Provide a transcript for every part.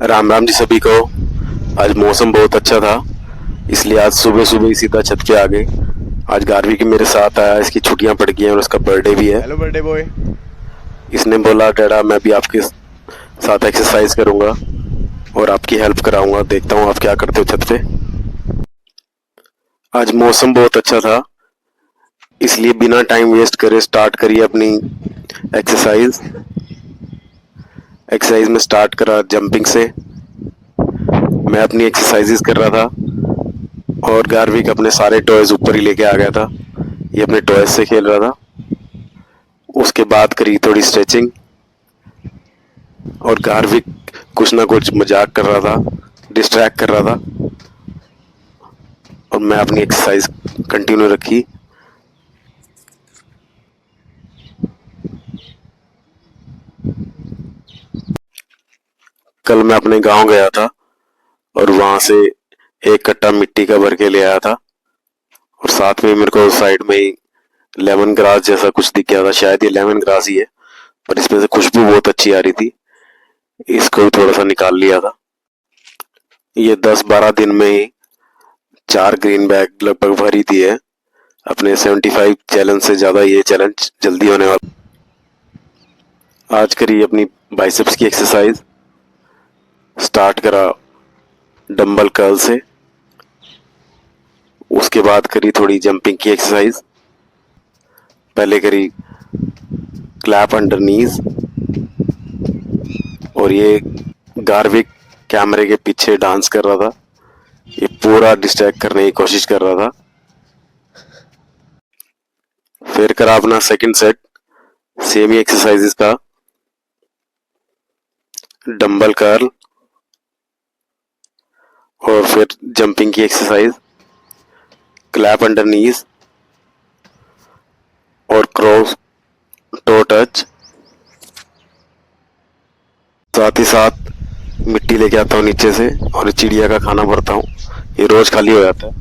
राम राम जी सभी को। आज मौसम बहुत अच्छा था, इसलिए आज सुबह सुबह ही सीधा छत पे आ गए। आज गार्वी की मेरे साथ आया, इसकी छुट्टियां पड़ गई हैं और उसका बर्थडे भी है। Hello birthday boy. इसने बोला डैडा मैं भी आपके साथ एक्सरसाइज करूंगा और आपकी हेल्प कराऊंगा, देखता हूँ आप क्या करते हो छत पे। आज मौसम बहुत अच्छा था, इसलिए बिना टाइम वेस्ट करे स्टार्ट करिए अपनी एक्सरसाइज। एक्सरसाइज में स्टार्ट करा जंपिंग से। मैं अपनी एक्सरसाइजेस कर रहा था और गार्विक अपने सारे टॉयज ऊपर ही लेके आ गया था। ये अपने टॉयज से खेल रहा था। उसके बाद करी थोड़ी स्ट्रेचिंग और गार्विक कुछ ना कुछ मजाक कर रहा था, डिस्ट्रैक्ट कर रहा था और मैं अपनी एक्सरसाइज कंटिन्यू रखी। कल मैं अपने गांव गया था और वहां से एक कट्टा मिट्टी का भर के ले आया था और साथ में मेरे को साइड में ही लेमन ग्रास जैसा कुछ दिख गया था, शायद ये लेमन ग्रास ही है, पर इसमें से खुशबू बहुत अच्छी आ रही थी। इसको भी थोड़ा सा निकाल लिया था। ये 10-12 दिन में ही 4 ग्रीन बैग लगभग भरी थी है। अपने 75 चैलेंज से ज्यादा ये चैलेंज जल्दी होने वाला। आज करी अपनी बाइसेप्स की एक्सरसाइज। स्टार्ट करा डंबल कर्ल से, उसके बाद करी थोड़ी जंपिंग की एक्सरसाइज। पहले करी क्लैप अंडर नीज और ये गार्विक कैमरे के पीछे डांस कर रहा था, ये पूरा डिस्ट्रैक्ट करने की कोशिश कर रहा था। फिर करा अपना सेकंड सेट सेम ही एक्सरसाइजेस का, डंबल कर्ल और फिर जंपिंग की एक्सरसाइज, क्लैप अंडर नीज और क्रॉस टो टच। साथ ही साथ मिट्टी लेके आता हूँ नीचे से और चिड़िया का खाना भरता हूँ, ये रोज खाली हो जाता है।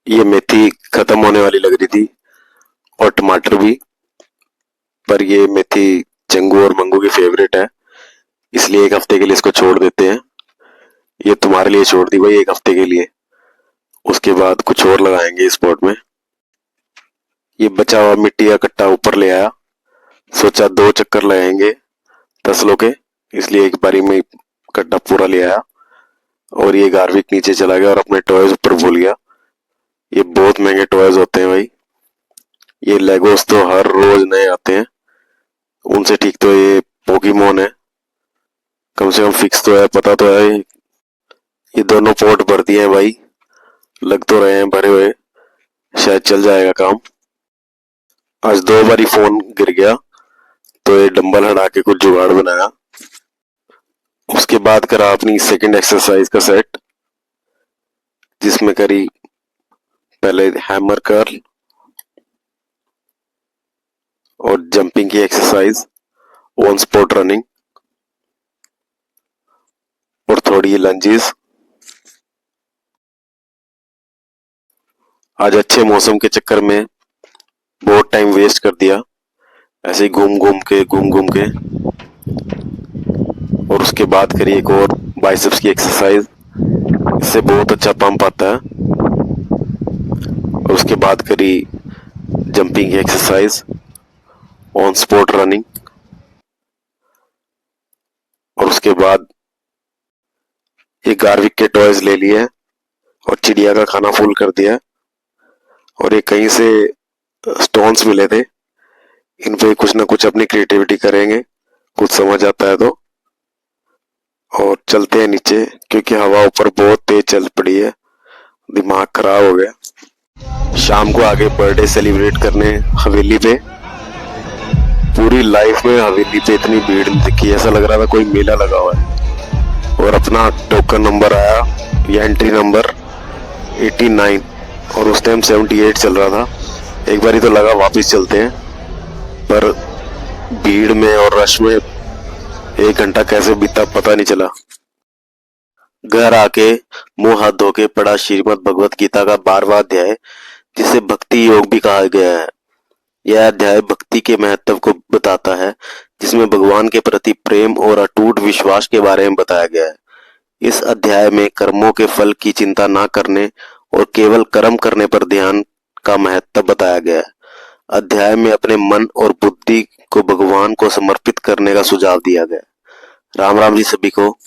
ये मेथी खत्म होने वाली लग रही थी और टमाटर भी, पर ये मेथी चंगू और मंगू की फेवरेट है, इसलिए एक हफ्ते के लिए इसको छोड़ देते हैं। ये तुम्हारे लिए छोड़ दी भाई एक हफ्ते के लिए, उसके बाद कुछ और लगाएंगे इस पॉट में। ये बचा हुआ मिट्टी का कट्टा ऊपर ले आया, सोचा 2 चक्कर लगाएंगे तसलों के, इसलिए एक बारी में कट्टा पूरा ले आया और ये गार्विक नीचे चला गया और अपने टॉयज ऊपर भूल गया। ये बहुत महंगे टॉयज होते हैं भाई, ये लेगोस तो हर रोज नए आते हैं, उनसे ठीक तो ये पोकेमोन है, कम से कम फिक्स तो है, पता तो है। ये दोनों पोर्ट भर दिए हैं भाई, लग तो रहे हैं भरे हुए, शायद चल जाएगा काम। आज 2 बारी फोन गिर गया तो ये डंबल हटा के कुछ जुगाड़ बनाया। उसके बाद करा अपनी सेकंड एक्सरसाइज का सेट, जिसमें करी पहले हैमर कर्ल और जंपिंग की एक्सरसाइज, वन स्पॉट रनिंग और थोड़ी लंजेस। आज अच्छे मौसम के चक्कर में बहुत टाइम वेस्ट कर दिया, ऐसे ही घूम घूम के। और उसके बाद करी एक और बाइसेप्स की एक्सरसाइज, इससे बहुत अच्छा पंप आता है। और उसके बाद करी जंपिंग की एक्सरसाइज, ऑन स्पॉट रनिंग और उसके बाद ये गार्विक के टॉयज ले लिए और चिड़िया का खाना फुल कर दिया। और ये कहीं से स्टोन्स मिले थे, इन पे कुछ ना कुछ अपनी क्रिएटिविटी करेंगे, कुछ समझ आता है तो। और चलते हैं नीचे क्योंकि हवा ऊपर बहुत तेज चल पड़ी है, दिमाग खराब हो गया। शाम को आगे बर्थडे सेलिब्रेट करने हवेली पे। पूरी लाइफ में हवेली पे इतनी भीड़ नहीं दिखी, ऐसा लग रहा था कोई मेला लगा हुआ है। और अपना टोकन नंबर आया या एंट्री नंबर 89 और उस टाइम 78 चल रहा था। एक बारी तो लगा वापस चलते हैं, पर भीड़ में और रश में 1 घंटा कैसे बीता पता नहीं चला। घर आके मुंह हाथ धो के पढ़ा श्रीमद् भगवत गीता का 12वां अध्याय, जिसे भक्ति योग भी कहा गया है। यह अध्याय भक्ति के महत्व को बताता है, जिसमें भगवान के प्रति प्रेम और अटूट विश्वास के बारे में बताया गया है। इस अध्याय में कर्मों के फल की चिंता न करने और केवल कर्म करने पर ध्यान का महत्व बताया गया है। अध्याय में अपने मन और बुद्धि को भगवान को समर्पित करने का सुझाव दिया गया है। राम राम जी सभी को।